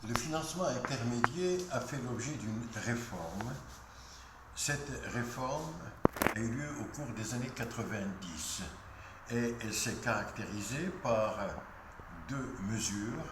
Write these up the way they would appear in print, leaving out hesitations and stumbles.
Le financement intermédiaire a fait l'objet d'une réforme. Cette réforme a eu lieu au cours des années 90 et elle s'est caractérisée par deux mesures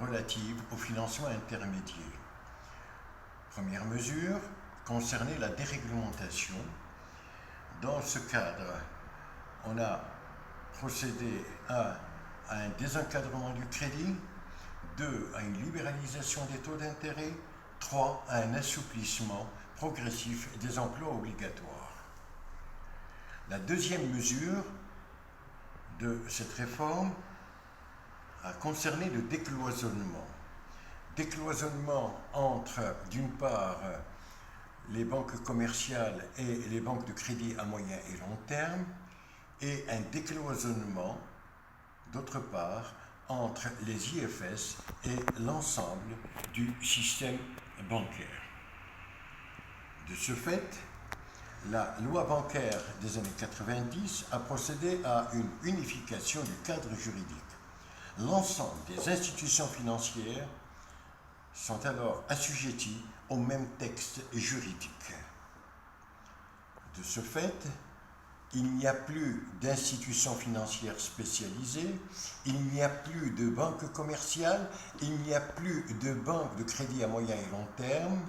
relatives au financement intermédiaire. Première mesure concernait la déréglementation. Dans ce cadre, on a procédé à un désencadrement du crédit, 2. à une libéralisation des taux d'intérêt, 3. à un assouplissement progressif des emplois obligatoires. La deuxième mesure de cette réforme a concerné le décloisonnement. Décloisonnement entre, d'une part, les banques commerciales et les banques de crédit à moyen et long terme, et un décloisonnement, d'autre part, entre les IFS et l'ensemble du système bancaire. De ce fait, la loi bancaire des années 90 a procédé à une unification du cadre juridique. L'ensemble des institutions financières sont alors assujetties au même texte juridique. De ce fait, il n'y a plus d'institutions financières spécialisées, il n'y a plus de banques commerciales, il n'y a plus de banques de crédit à moyen et long terme.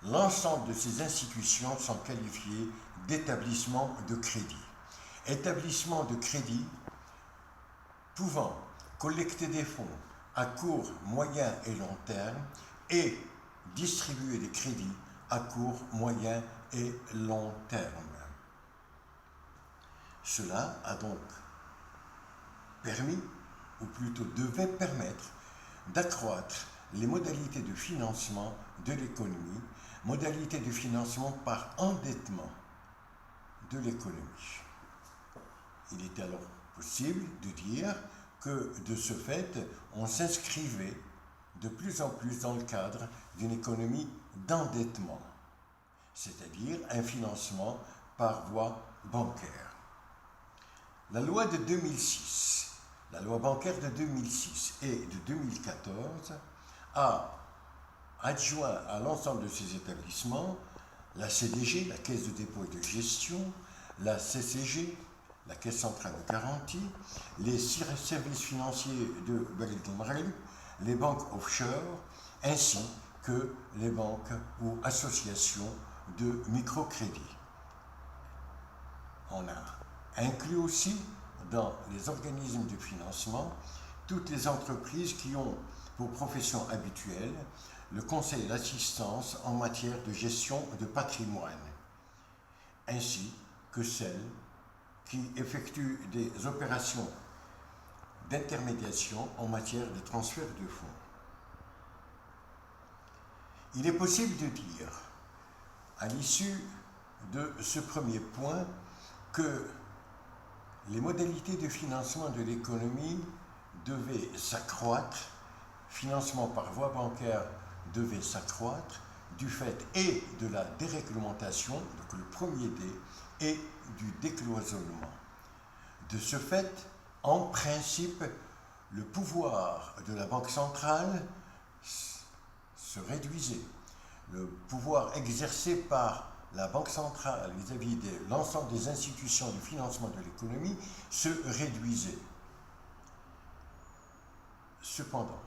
L'ensemble de ces institutions sont qualifiées d'établissements de crédit. Établissements de crédit pouvant collecter des fonds à court, moyen et long terme et distribuer des crédits à court, moyen et long terme. Cela a donc permis, ou plutôt devait permettre, d'accroître les modalités de financement de l'économie, modalités de financement par endettement de l'économie. Il était alors possible de dire que, de ce fait, on s'inscrivait de plus en plus dans le cadre d'une économie d'endettement, c'est-à-dire un financement par voie bancaire. La loi de 2006, la loi bancaire de 2006 et de 2014 a adjoint à l'ensemble de ces établissements la CDG, la Caisse de dépôt et de gestion, la CCG, la Caisse centrale de garantie, les services financiers de Belgium, les banques offshore, ainsi que les banques ou associations de microcrédit. On a inclus aussi dans les organismes de financement toutes les entreprises qui ont pour profession habituelle le conseil et l'assistance en matière de gestion de patrimoine, ainsi que celles qui effectuent des opérations d'intermédiation en matière de transfert de fonds. Il est possible de dire, à l'issue de ce premier point, que les modalités de financement de l'économie devaient s'accroître, financement par voie bancaire devait s'accroître du fait et de la déréglementation, donc le premier D, et du décloisonnement. De ce fait, en principe, le pouvoir de la Banque centrale se réduisait. Le pouvoir exercé par la Banque centrale vis-à-vis de l'ensemble des institutions de financement de l'économie se réduisait. Cependant,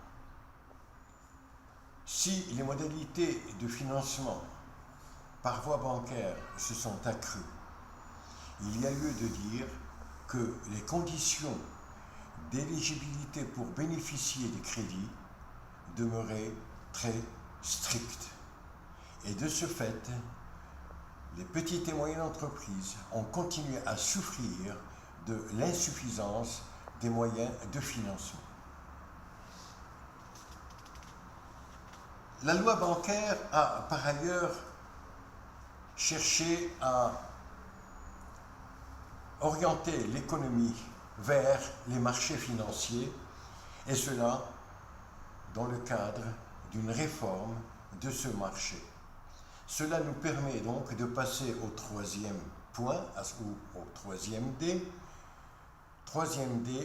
si les modalités de financement par voie bancaire se sont accrues, il y a lieu de dire que les conditions d'éligibilité pour bénéficier des crédits demeuraient très strictes. Et de ce fait, les petites et moyennes entreprises ont continué à souffrir de l'insuffisance des moyens de financement. La loi bancaire a par ailleurs cherché à orienter l'économie vers les marchés financiers, et cela dans le cadre d'une réforme de ce marché. Cela nous permet donc de passer au troisième point, ou au troisième D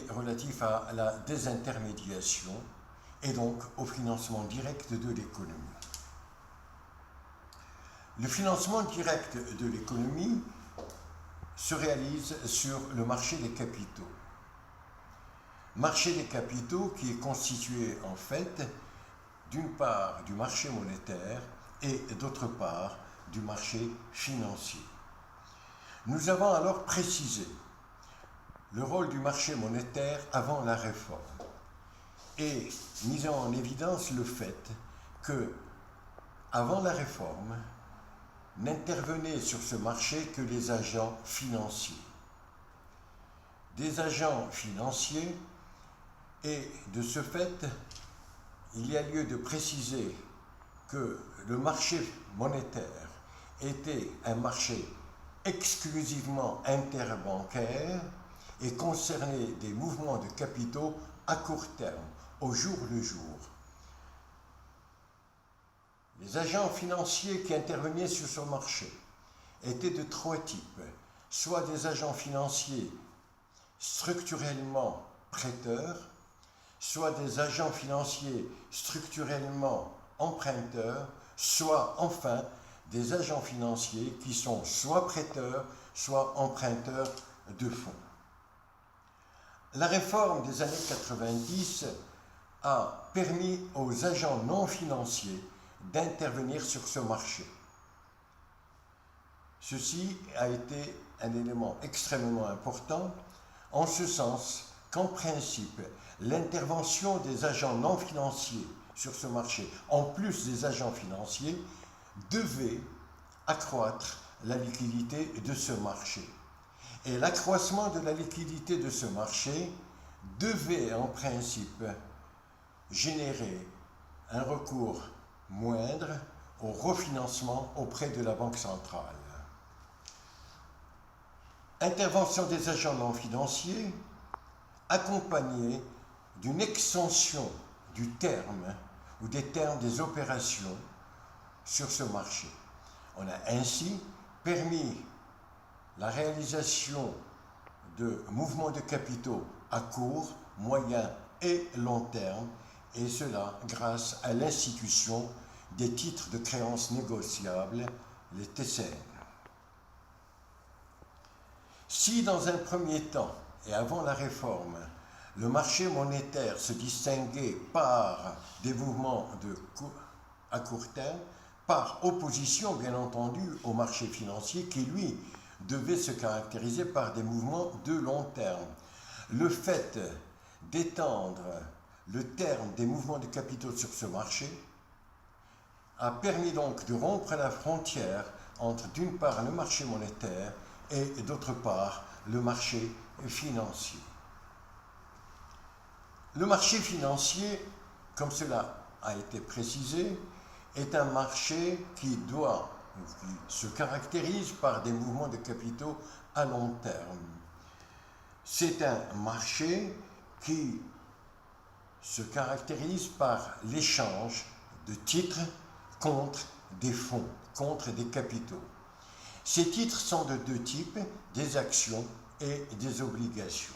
relatif à la désintermédiation, et donc au financement direct de l'économie. Le financement direct de l'économie se réalise sur le marché des capitaux. Marché des capitaux qui est constitué en fait d'une part du marché monétaire et d'autre part du marché financier. Nous avons alors précisé le rôle du marché monétaire avant la réforme et mis en évidence le fait que, avant la réforme, n'intervenaient sur ce marché que les agents financiers. Des agents financiers, et de ce fait, il y a lieu de préciser que le marché monétaire était un marché exclusivement interbancaire et concernait des mouvements de capitaux à court terme, au jour le jour. Les agents financiers qui intervenaient sur ce marché étaient de trois types, soit des agents financiers structurellement prêteurs, soit des agents financiers structurellement emprunteurs, soit enfin des agents financiers qui sont soit prêteurs, soit emprunteurs de fonds. La réforme des années 90 a permis aux agents non financiers d'intervenir sur ce marché. Ceci a été un élément extrêmement important, en ce sens qu'en principe, l'intervention des agents non financiers sur ce marché, en plus des agents financiers, devait accroître la liquidité de ce marché. Et l'accroissement de la liquidité de ce marché devait en principe générer un recours moindre au refinancement auprès de la Banque centrale. Intervention des agents non financiers accompagnée d'une extension du terme ou des termes des opérations sur ce marché. On a ainsi permis la réalisation de mouvements de capitaux à court, moyen et long terme, et cela grâce à l'institution des titres de créances négociables, les TCN. Si dans un premier temps, et avant la réforme, le marché monétaire se distinguait par des mouvements à court terme, par opposition bien entendu au marché financier qui lui devait se caractériser par des mouvements de long terme. Le fait d'étendre le terme des mouvements de capitaux sur ce marché a permis donc de rompre la frontière entre d'une part le marché monétaire et d'autre part le marché financier. Le marché financier, comme cela a été précisé, est un marché qui se caractérise par des mouvements de capitaux à long terme. C'est un marché qui se caractérise par l'échange de titres contre des fonds, contre des capitaux. Ces titres sont de deux types, des actions et des obligations.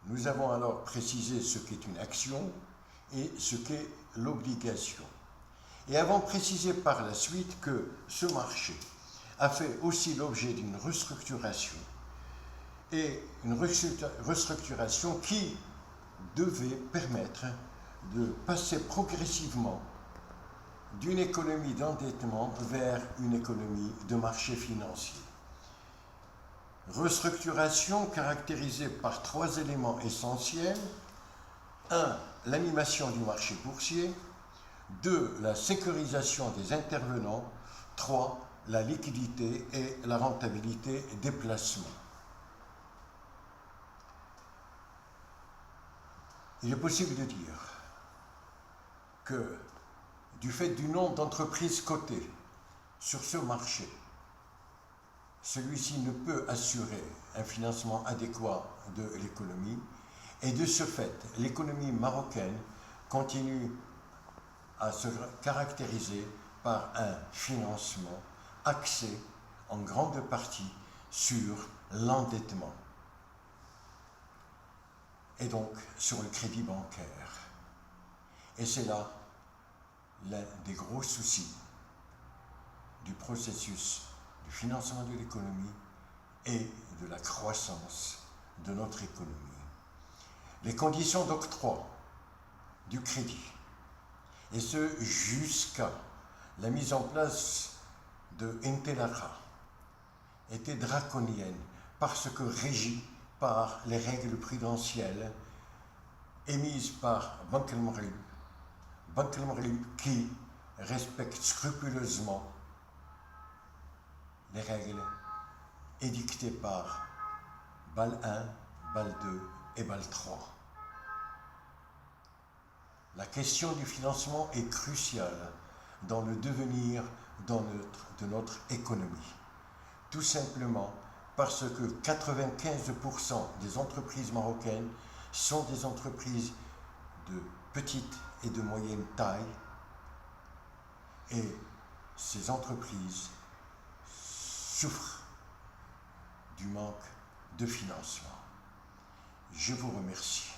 Nous avons alors précisé ce qu'est une action et ce qu'est l'obligation. Et avons précisé par la suite que ce marché a fait aussi l'objet d'une restructuration, et une restructuration qui devait permettre de passer progressivement d'une économie d'endettement vers une économie de marché financier. Restructuration caractérisée par trois éléments essentiels. 1. L'animation du marché boursier. 2. La sécurisation des intervenants. 3. La liquidité et la rentabilité des placements. Il est possible de dire que du fait du nombre d'entreprises cotées sur ce marché, celui-ci ne peut assurer un financement adéquat de l'économie, et de ce fait, l'économie marocaine continue à se caractériser par un financement axé en grande partie sur l'endettement. et donc sur le crédit bancaire. Et c'est là l'un des gros soucis du processus du financement de l'économie et de la croissance de notre économie. Les conditions d'octroi du crédit, et ce jusqu'à la mise en place de Intelara, étaient draconiennes parce que régies par les règles prudentielles émises par Banque el Maghreb qui respecte scrupuleusement les règles édictées par BAL 1, BAL 2 et BAL 3. La question du financement est cruciale dans le devenir de notre économie. Tout simplement parce que 95% des entreprises marocaines sont des entreprises de petite et de moyenne taille, et ces entreprises souffrent du manque de financement. Je vous remercie.